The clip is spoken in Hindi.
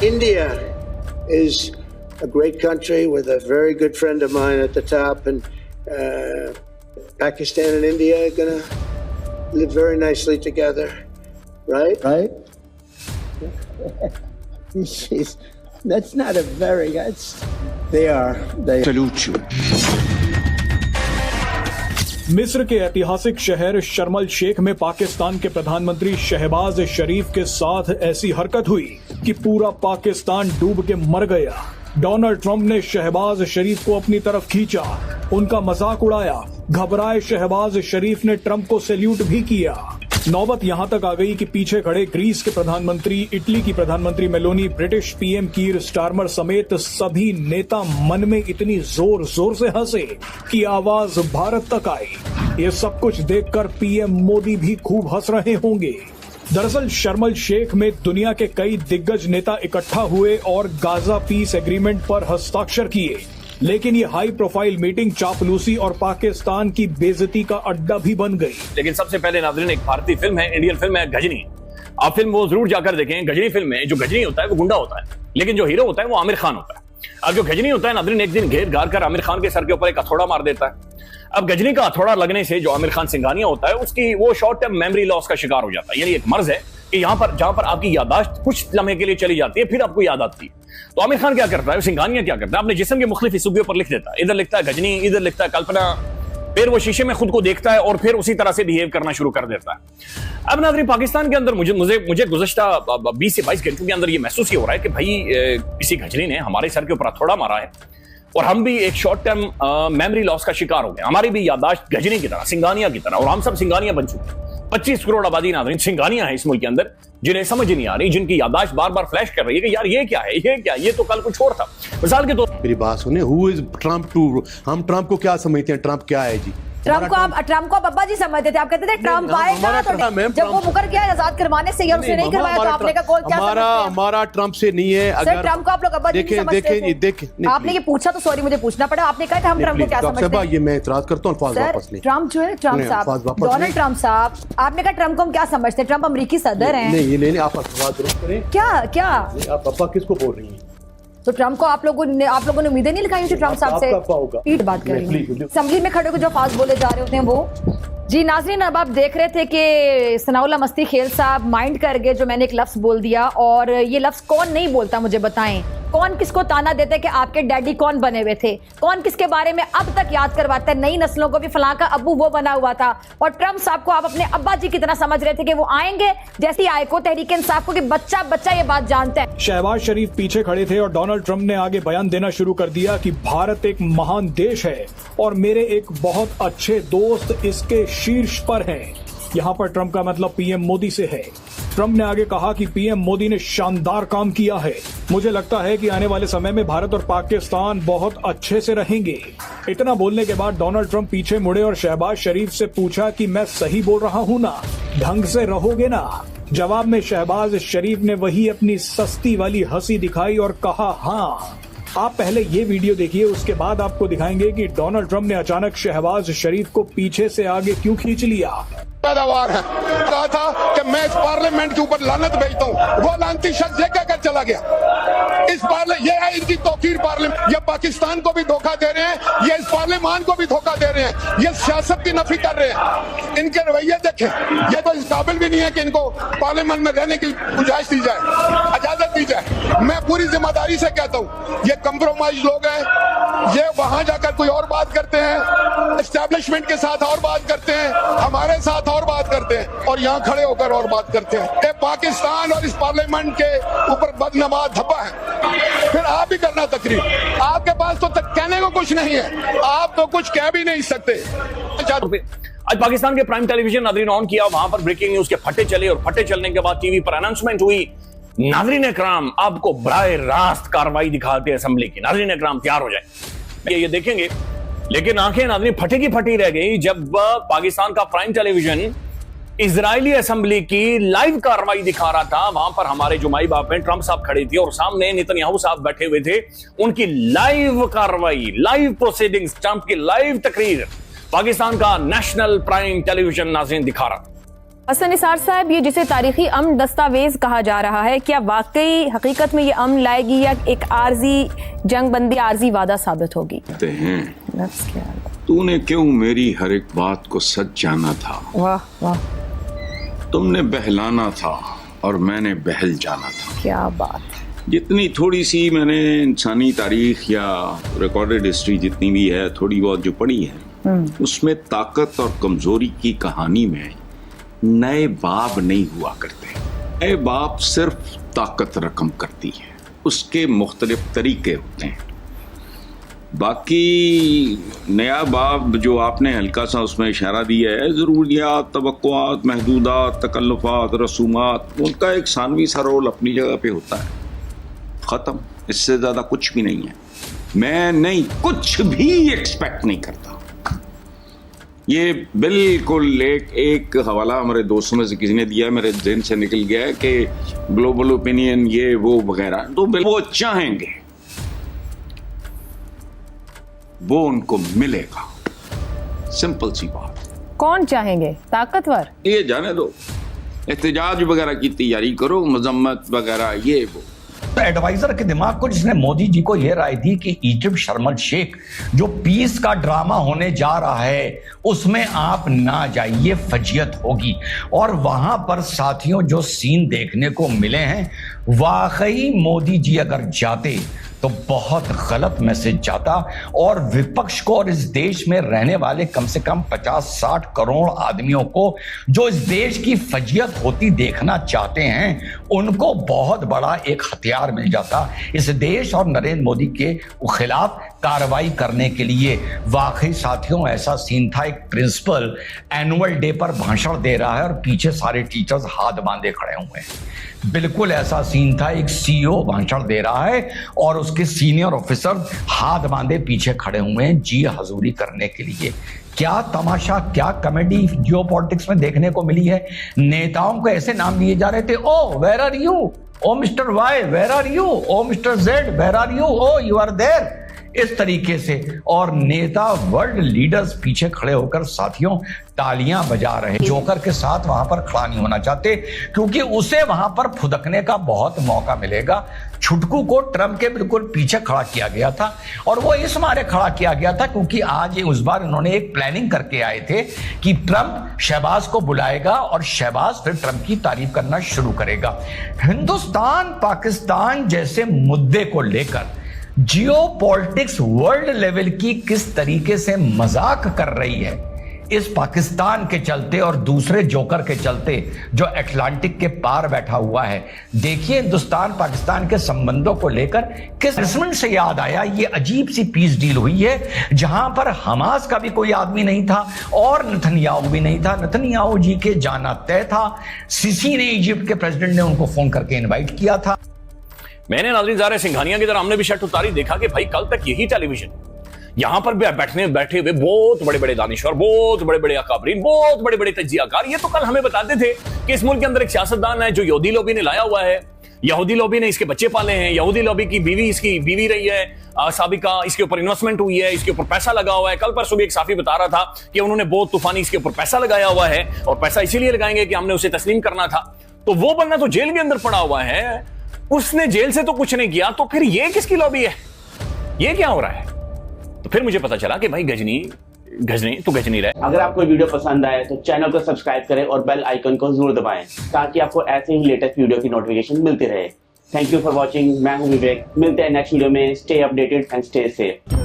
India is a great country with a very good friend of mine at the top, and Pakistan and India are gonna live very nicely together, right? Right? That's not a very. They are. They salute you. मिस्र के ऐतिहासिक शहर शर्मल शेख में पाकिस्तान के प्रधानमंत्री शहबाज शरीफ के साथ ऐसी हरकत हुई कि पूरा पाकिस्तान डूब के मर गया। डोनाल्ड ट्रंप ने शहबाज शरीफ को अपनी तरफ खींचा, उनका मजाक उड़ाया। घबराए शहबाज शरीफ ने ट्रंप को सैल्यूट भी किया। नौबत यहां तक आ गई कि पीछे खड़े ग्रीस के प्रधानमंत्री, इटली की प्रधानमंत्री Meloni, British PM Keir Starmer समेत सभी नेता मन में इतनी जोर जोर से हंसे कि आवाज भारत तक आई। ये सब कुछ देखकर पीएम मोदी भी खूब हंस रहे होंगे। दरअसल शर्मल शेख में दुनिया के कई दिग्गज नेता इकट्ठा हुए और गाजा पीस एग्रीमेंट पर हस्ताक्षर किए, लेकिन ये हाई प्रोफाइल मीटिंग चापलूसी और पाकिस्तान की बेइज्जती का अड्डा भी बन गई। लेकिन सबसे पहले नाज़रीन, एक भारतीय फिल्म है, इंडियन फिल्म है गजनी। आप फिल्म वो जरूर जाकर देखें। गजनी फिल्म में जो गजनी होता है वो गुंडा होता है, लेकिन जो हीरो होता है वो आमिर खान होता है। अब जो गजनी होता है नाज़रीन, एक दिन घेर घार कर आमिर खान के सर के ऊपर एक हथौड़ा मार देता है। अब गजनी का हथौड़ा लगने से जो आमिर खान सिंघानिया होता है उसकी वो शॉर्ट टर्म मेमोरी लॉस का शिकार हो जाता है। यानी एक मर्ज है कि जहां पर आपकी याददाश्त कुछ लम्हे के लिए चली जाती है, फिर आपको याद आती है। तो आमिर खान क्या करता है, सिंघानिया क्या करता है, अपने जिस्म के मुख्तलिफ हिस्सों पर लिख देता है। इधर लिखता है गजनी, इधर लिखता है कल्पना। फिर वो शीशे में खुद को देखता है और फिर उसी तरह से बिहेव करना शुरू कर देता है। अब नाज़रीन, पाकिस्तान के अंदर मुझे गुज़श्ता 20 से 22 घंटों के अंदर ये महसूस हो रहा है कि भाई किसी गजनी ने हमारे सर के ऊपर हथौड़ा मारा है और हम भी एक शॉर्ट टर्म मेमोरी लॉस का शिकार हो गए। हमारी भी याददाश्त गजनी की तरह, सिंघानिया की तरह, और हम सब सिंघानिया बन चुके हैं। 25 करोड़ आबादी नाज़रीन सिंघानिया है इस मुल्क के अंदर, जिन्हें समझ नहीं आ रही, जिनकी याददाश्त बार बार फ्लैश कर रही है कि यार ये क्या है, ये क्या, ये तो कल कुछ और था। मिसाल के तौर मेरी बात सुने, हु इज ट्रम्प टू, हम ट्रम्प को क्या समझते हैं, ट्रम्प क्या है जी? ट्रम्प को अब्बा जी समझते थे। आप कहते थे ट्रम्प आएगा तो जब वो मुकर गया आजाद करवाने से, उसने नहीं करवाया, तो आपने का कॉल क्या समझते हैं? हमारा ट्रम्प से नहीं है। अगर ट्रम्प को आप लोग अब्बा जी समझते थे, आपने ये पूछा तो सॉरी मुझे पूछना पड़ा। आपने कहा था हम ट्रम्प को क्या समझते हैं? ये मैं इतराज करता हूं, अल्फाज वापस नहीं। ट्रम्प जो है, ट्रम्प साहब, डोनाल्ड ट्रम्प साहब, आपने कहा ट्रम्प को हम क्या समझते हैं? ट्रम्प अमेरिकी सदर हैं। नहीं, आप अल्फाज दुरुस्त करें। क्या आप अब्बा किसको बोल रही हैं? तो ट्रम्प को आप लोगों ने उम्मीदें नहीं लिखाई थी ट्रम्प साहब से? पीठ बात कर रही हूं। असेंबली में खड़े होकर जो फास्ट बोले जा रहे होते हैं वो। जी नाज़रीन, अब आप देख रहे थे कि सनाउल्लाह मस्ती खेल साहब माइंड कर गए जो मैंने एक लफ्ज बोल दिया, और ये लफ्ज कौन नहीं बोलता मुझे बताएं। कौन किसको ताना देते कि आपके डैडी कौन बने हुए थे, कौन किसके बारे में अब तक याद करवाता है नई नस्लों को भी फलां का अब्बू वो बना हुआ था। और ट्रम्प साहब को आप अपने अब्बा जी की तरह समझ रहे थे कि वो आएंगे जैसी आए को तहरीक इंसाफ को कि बच्चा बच्चा ये बात जानता है। शहबाज शरीफ पीछे खड़े थे और डोनाल्ड ट्रंप ने आगे बयान देना शुरू कर दिया कि भारत एक महान देश है और मेरे एक बहुत अच्छे दोस्त इसके शीर्ष पर हैं। यहाँ पर ट्रंप का मतलब पीएम मोदी से है। ट्रंप ने आगे कहा कि पीएम मोदी ने शानदार काम किया है। मुझे लगता है कि आने वाले समय में भारत और पाकिस्तान बहुत अच्छे से रहेंगे। इतना बोलने के बाद डोनाल्ड ट्रंप पीछे मुड़े और शहबाज शरीफ से पूछा कि मैं सही बोल रहा हूँ ना, ढंग से रहोगे ना? जवाब में शहबाज शरीफ ने वही अपनी सस्ती वाली हंसी दिखाई और कहा हाँ। आप पहले ये वीडियो देखिए, उसके बाद आपको दिखाएंगे कि डोनाल्ड ट्रंप ने अचानक शहबाज शरीफ को पीछे से आगे क्यों खींच लिया। पैदावार है, कहा था कि मैं इस पार्लियामेंट के ऊपर लानत भेजता हूँ, वो लानती शख्स ये कहकर चला गया। इस ये है इनकी तौकीर पार्लियामेंट। ये पाकिस्तान को भी धोखा दे रहे हैं, ये इस पार्लियामान को भी धोखा दे रहे हैं, ये सियासत की नफी कर रहे हैं। इनके रवैये देखें, ये तो इस काबिल भी नहीं है कि इनको पार्लियामेंट में रहने की गुंजाइश दी जाए, इजाजत दी जाए। मैं पूरी जिम्मेदारी से कहता हूँ, ये कंप्रोमाइज लोग हैं, ये वहां जाकर कोई और बात करते हैं, एस्टेब्लिशमेंट के साथ और बात करते हैं, हमारे साथ और बात करते हैं, और यहाँ खड़े होकर और बात करते हैं। ये पाकिस्तान और इस पार्लियामेंट के ऊपर बदनमा धब्बा है। फिर आप भी करना तकरीर, आपके पास तो कहने को कुछ नहीं है, आप तो कुछ कह भी नहीं सकते। आज पाकिस्तान के प्राइम टेलीविजन नाज़रीन ऑन किया, वहां पर ब्रेकिंग न्यूज के फटे चले और फटे चलने के बाद टीवी पर अनाउंसमेंट हुई। नाज़रीन इकराम, आपको बराए रास्त कार्रवाई दिखाते हैं असेंबली की। नाज़रीन इकराम तैयार हो जाए, ये देखेंगे। लेकिन आंखें नाज़रीन फटे की फटी रह गई जब पाकिस्तान का प्राइम टेलीविजन इजरायली असेंबली की लाइव कार्रवाई दिखा रहा था। वहां पर हमारे जो माई बाप हैं, ट्रंप साहब खड़े थे और सामने नेतन्याहू साहब बैठे हुए थे। उनकी लाइव कार्रवाई, लाइव प्रोसीडिंग्स, ट्रंप की लाइव तकरीर पाकिस्तान का नेशनल प्राइम टेलीविजन नाज़रीन दिखा रहा था। हसन निसार साहब, ये जिसे तारीखी अमन दस्तावेज कहा जा रहा है, क्या वाकई हकीकत में ये अमन लाएगी या एक आर्जी जंग बंदी आर्जी वादा साबित होगी? तूने क्यों मेरी हर एक बात को सच जाना था? वाह वाह, तुमने बहलाना था और मैंने बहल जाना था। क्या बात। जितनी थोड़ी सी मैंने इंसानी तारीख या रिकॉर्डेड हिस्ट्री जितनी भी है, थोड़ी बहुत जो पढ़ी है, उसमें ताकत और कमजोरी की कहानी में नए बाब नहीं हुआ करते। नए बाब सिर्फ ताकत रकम करती है, उसके मुख्तलिफ तरीके होते हैं। बाकी नया बाब जो आपने हल्का सा उसमें इशारा दिया है, ज़रूरियात, तवक्कुआत, महदूदात, तकल्लुफ़ात, रसूमात, उनका एक सानवी सा रोल अपनी जगह पे होता है। ख़त्म, इससे ज़्यादा कुछ भी नहीं है। मैं नहीं, कुछ भी एक्सपेक्ट नहीं करता। ये बिल्कुल एक हवाला हमारे दोस्तों में से किसी ने दिया, मेरे ज़हन से निकल गया है कि ग्लोबल ओपिनियन ये वो वगैरह, तो वो चाहेंगे वो उनको मिलेगा। सिंपल सी बात। कौन चाहेंगे? ताकतवर? ये जाने दो, एहतजाज वगैरह की तैयारी करो, मजम्मत वगैरह ये वो। तो एडवाइजर के दिमाग को जिसने मोदी जी को यह राय दी कि इजिप्ट शर्म एल शेख जो पीस का ड्रामा होने जा रहा है उसमें आप ना जाइए, फजियत होगी। और वहां पर साथियों जो सीन देखने को मिले हैं, वाकई मोदी जी अगर जाते तो बहुत गलत मैसेज जाता और विपक्ष को और इस देश में रहने वाले कम से कम 50-60 करोड़ आदमियों को जो इस देश की फजियत होती देखना चाहते हैं, उनको बहुत बड़ा एक हथियार मिल जाता इस देश और नरेंद्र मोदी के खिलाफ कार्रवाई करने के लिए। वाकई साथियों ऐसा सीन था, एक प्रिंसिपल एनुअल डे पर भाषण दे रहा है और पीछे सारे टीचर्स हाथ बांधे खड़े हुए हैं। बिल्कुल ऐसा सीन था, एक सीईओ भाषण दे रहा है और उसके सीनियर ऑफिसर हाथ बांधे पीछे खड़े हुए हैं जी हजूरी करने के लिए। क्या तमाशा, क्या कॉमेडी जियोपॉलिटिक्स में देखने को मिली है। नेताओं को ऐसे नाम दिए जा रहे थे, oh where are you, oh mister Y where are you, oh mister Z where are you, oh you are there, इस तरीके से। और नेता वर्ल्ड लीडर्स पीछे खड़े होकर साथियों तालियां बजा रहे। जोकर के साथ वहां पर खड़ा नहीं होना चाहते क्योंकि उसे वहां पर फुदकने का बहुत मौका मिलेगा। छुटकू को ट्रंप के बिल्कुल पीछे खड़ा किया गया था और वो इस मारे खड़ा किया गया था क्योंकि आज ये उस बार इन्होंने एक प्लानिंग करके आए थे कि ट्रंप शहबाज को बुलाएगा और शहबाज फिर ट्रंप की तारीफ करना शुरू करेगा। हिंदुस्तान पाकिस्तान जैसे मुद्दे को लेकर जियोपॉलिटिक्स वर्ल्ड लेवल की किस तरीके से मजाक कर रही है इस पाकिस्तान के चलते और दूसरे जोकर के चलते जो अटलांटिक के पार बैठा हुआ है। देखिए हिंदुस्तान पाकिस्तान के संबंधों को लेकर किस किस्म से याद आया। ये अजीब सी पीस डील हुई है जहां पर हमास का भी कोई आदमी नहीं था और नेतन्याहू भी नहीं था। नेतन्याहू जी के जाना तय था। सीसी ने, इजिप्ट के प्रेसिडेंट ने उनको फोन करके इन्वाइट किया था। मैंने नाज़रीन ज़ाहिर सिंघानिया की तरह हमने भी शर्ट उतारी, देखा कि भाई कल तक यही टेलीविजन, यहां पर बैठे हुए बहुत बड़े बड़े दानिश्वर, बहुत बड़े बड़े अकाबरीन, बहुत बड़े बड़े तजियाकार, ये तो कल हमें बताते थे कि इस मुल्क के अंदर एक सियासतदान है जो यहूदी लॉबी ने लाया हुआ है, यहूदी लॉबी ने इसके बच्चे पाले हैं, यहूदी लॉबी की बीवी इसकी बीवी रही है साबिका, इसके ऊपर इन्वेस्टमेंट हुई है, इसके ऊपर पैसा लगा हुआ है। कल परसों भी एक साफी बता रहा था कि उन्होंने बहुत तूफानी इसके ऊपर पैसा लगाया हुआ है और पैसा इसीलिए लगाएंगे कि हमने उसे तस्लीम करना था। तो वो बंदा तो जेल के अंदर पड़ा हुआ है, उसने जेल से तो कुछ नहीं किया, तो फिर ये किसकी लॉबी है, ये क्या हो रहा है? तो फिर मुझे पता चला कि भाई गजनी रहे। अगर आपको वीडियो पसंद आए तो चैनल को सब्सक्राइब करें और बेल आइकन को जरूर दबाएं ताकि आपको ऐसे ही लेटेस्ट वीडियो की नोटिफिकेशन मिलती रहे। Thank you for watching. मैं हूं विवेक, मिलते हैं नेक्स्ट वीडियो में। Stay updated and stay safe.